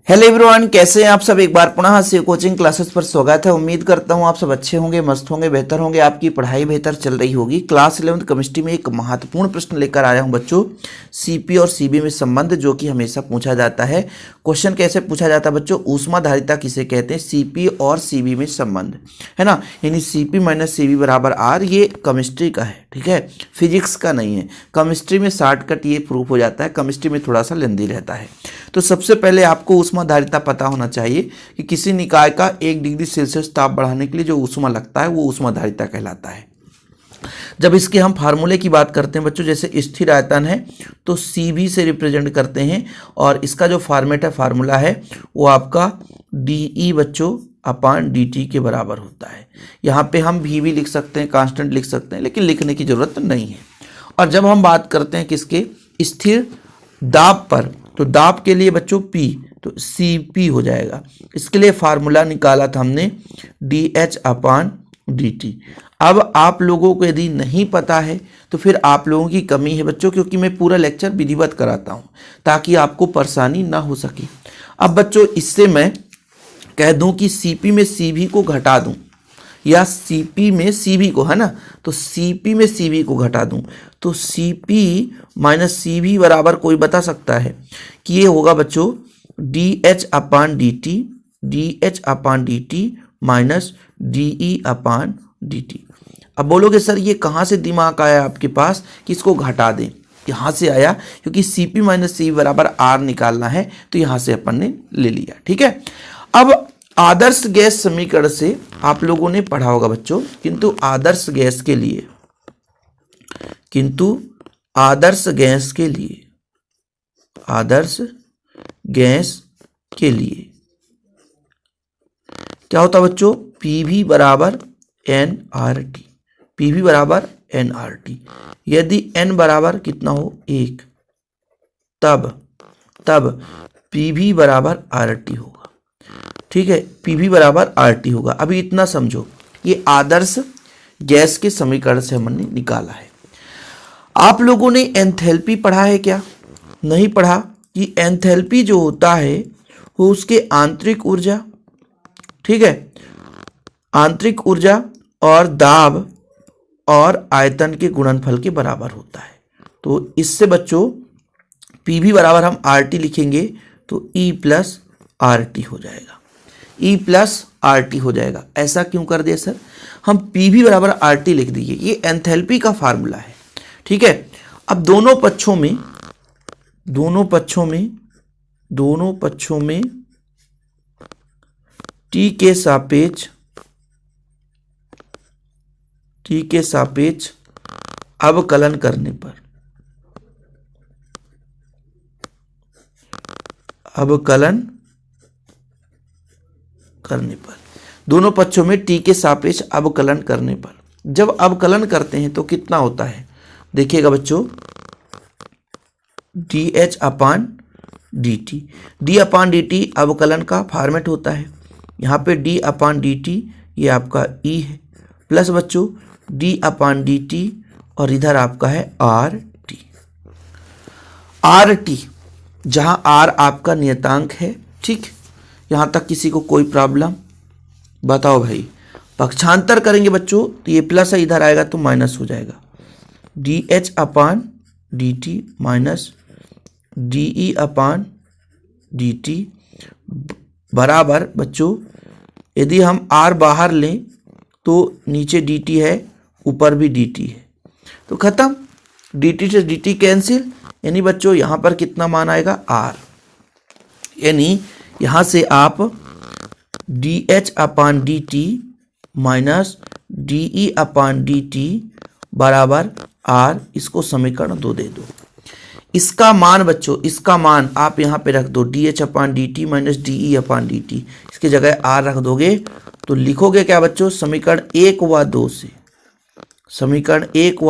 Hello everyone, कैसे हैं आप सब। एक बार पुनः से कोचिंग क्लासेस पर स्वागत है। उम्मीद करता हूं आप सब अच्छे होंगे, मस्त होंगे, बेहतर होंगे, आपकी पढ़ाई बेहतर चल रही होगी। क्लास 11th केमिस्ट्री में एक महत्वपूर्ण प्रश्न लेकर आया हूं बच्चों, सीपी और सीबी में संबंध, जो कि हमेशा पूछा जाता है। क्वेश्चन कैसे पूछा जाता है बच्चों, ऊष्माधारिता किसे कहते हैं, सीपी और सीबी में संबंध, है ना। यानी सीपी माइनस सीबी बराबर आर, ये केमिस्ट्री का है, ठीक है, फिजिक्स का नहीं है। केमिस्ट्री में शॉर्टकट ये प्रूफ हो जाता है, केमिस्ट्री में थोड़ा सा लेंदी रहता है। तो सबसे पहले आपको ऊष्माधारिता पता होना चाहिए कि किसी निकाय का 1 डिग्री सेल्सियस ताप बढ़ाने के लिए जो ऊष्मा लगता है वो ऊष्माधारिता कहलाता है। जब इसके हम फार्मूले की बात करते हैं बच्चों, जैसे स्थिर आयतन है तो सीबी से रिप्रेजेंट करते हैं, और इसका जो फॉर्मेट है, फार्मूला है, वो आपका डीई बच्चों अपान dt के बराबर होता है। यहाँ पे हम भी लिख सकते हैं, कांस्टेंट लिख सकते हैं, लेकिन लिखने की जरूरत नहीं है। और जब हम बात करते हैं किसके, स्थिर दाब पर, तो दाब के लिए बच्चों P, तो Cp हो जाएगा। इसके लिए फार्मूला निकाला था हमने dH अपान dt। अब आप लोगों को यदि नहीं पता है तो फिर आप लोगों की कमी है बच्चों, क्योंकि मैं पूरा लेक्चर विधिवत कराता हूँ ताकि आपको परेशानी ना हो सके। अब बच्चों इससे मैं कह दूं कि Cp में Cv को घटा दूं, या Cp में Cv को, है ना, तो Cp में Cv को घटा दूं, तो Cp माइनस Cv बराबर कोई बता सकता है कि ये होगा बच्चों dH अपान dt, dH अपान dt माइनस de अपान dt। अब बोलोगे सर ये कहाँ से दिमाग आया आपके पास कि इसको घटा दें। यहाँ से आया क्योंकि Cp माइनस Cv बराबर R निकालना है, तो यहाँ से अपन ने ले लिया, ठीक है। अब आदर्श गैस समीकरण से आप लोगों ने पढ़ा होगा बच्चों, किंतु आदर्श गैस के लिए, आदर्श गैस के लिए क्या होता बच्चों, PV बराबर nRT, PV बराबर nRT। यदि n बराबर कितना हो 1, तब PV बराबर RT होगा, ठीक है, PV बराबर RT होगा। अभी इतना समझो, ये आदर्श गैस के समीकरण से हमने निकाला है। आप लोगों ने एंथैल्पी पढ़ा है क्या? नहीं पढ़ा। कि एंथैल्पी जो होता है वो उसके आंतरिक ऊर्जा, ठीक है, आंतरिक ऊर्जा और दाब और आयतन के गुणनफल के बराबर होता है। तो इससे बच्चों PV बराबर हम RT लिखेंगे तो E प्लस RT हो जाएगा, E प्लस RT हो जाएगा। ऐसा क्यों कर दिया सर, हम PV बराबर RT लिख दिए, ये एंथैल्पी का फार्मूला है, ठीक है। अब दोनों पक्षों में T के सापेक्ष अवकलन करने पर, दोनों पक्षों में T के सापेक्ष अवकलन करने पर, जब अवकलन करते हैं तो कितना होता है, देखिएगा बच्चों, dH अपान dt, d अपान dt अवकलन का फॉर्मेट होता है। यहाँ पे d अपान dt ये आपका E है, प्लस बच्चों d अपान dt, और इधर आपका है RT, जहाँ R आपका नियतांक है, ठीक। यहाँ तक किसी को कोई प्रॉब्लम? बताओ भाई। पक्षांतर करेंगे बच्चों तो ये प्लस है, इधर आएगा तो माइनस हो जाएगा, dH अपान dt माइनस de अपान dt बराबर बच्चों, यदि हम R बाहर लें तो नीचे dt है, ऊपर भी dt है, तो खत्म, dt से dt कैंसिल, यानी बच्चों यहाँ पर कितना मान आएगा R, यानी यहाँ से आप dH अपान dt माइनस de अपान dt बराबर R, इसको समीकरण 2 दे दो। इसका मान बच्चों, इसका मान आप यहाँ पे रख दो, dH अपान dt माइनस de अपान dt, इसकी जगह R रख दोगे तो लिखोगे क्या बच्चों, समीकरण 1 व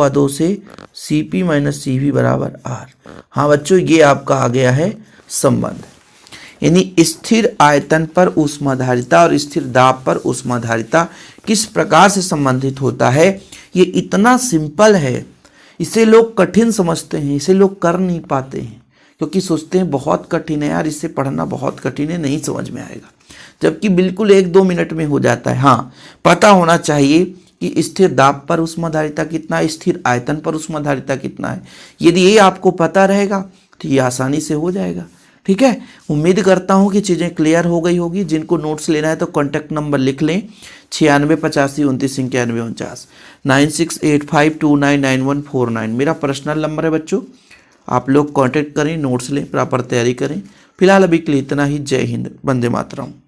2 से Cp माइनस Cv बराबर R। हाँ बच्चों, ये आपका आ गया है संबंध। यानी स्थिर आयतन पर ऊष्माधारिता और स्थिर दाब पर ऊष्माधारिता किस प्रकार से संबंधित होता है, ये इतना सिंपल है, इसे लोग कठिन समझते हैं, इसे लोग कर नहीं पाते हैं, क्योंकि सोचते हैं बहुत कठिन है यार, इससे पढ़ना बहुत कठिन है, नहीं समझ में आएगा, जबकि बिल्कुल 1-2 मिनट में हो जाता है। हाँ, पता होना चाहिए कि स्थिर दाब पर ऊष्माधारिता कितना है, स्थिर आयतन पर ऊष्माधारिता कितना है। यदि ये आपको पता रहेगा तो ये आसानी से हो जाएगा। ठीक है, उम्मीद करता हूँ कि चीज़ें क्लियर हो गई होगी। जिनको नोट्स लेना है तो कॉन्टैक्ट नंबर लिख लें 9685299149 9685299149 मेरा पर्सनल नंबर है बच्चों। आप लोग कांटेक्ट करें, नोट्स लें, प्रॉपर तैयारी करें। फिलहाल अभी के लिए इतना ही। जय हिंद, वंदे मातरम।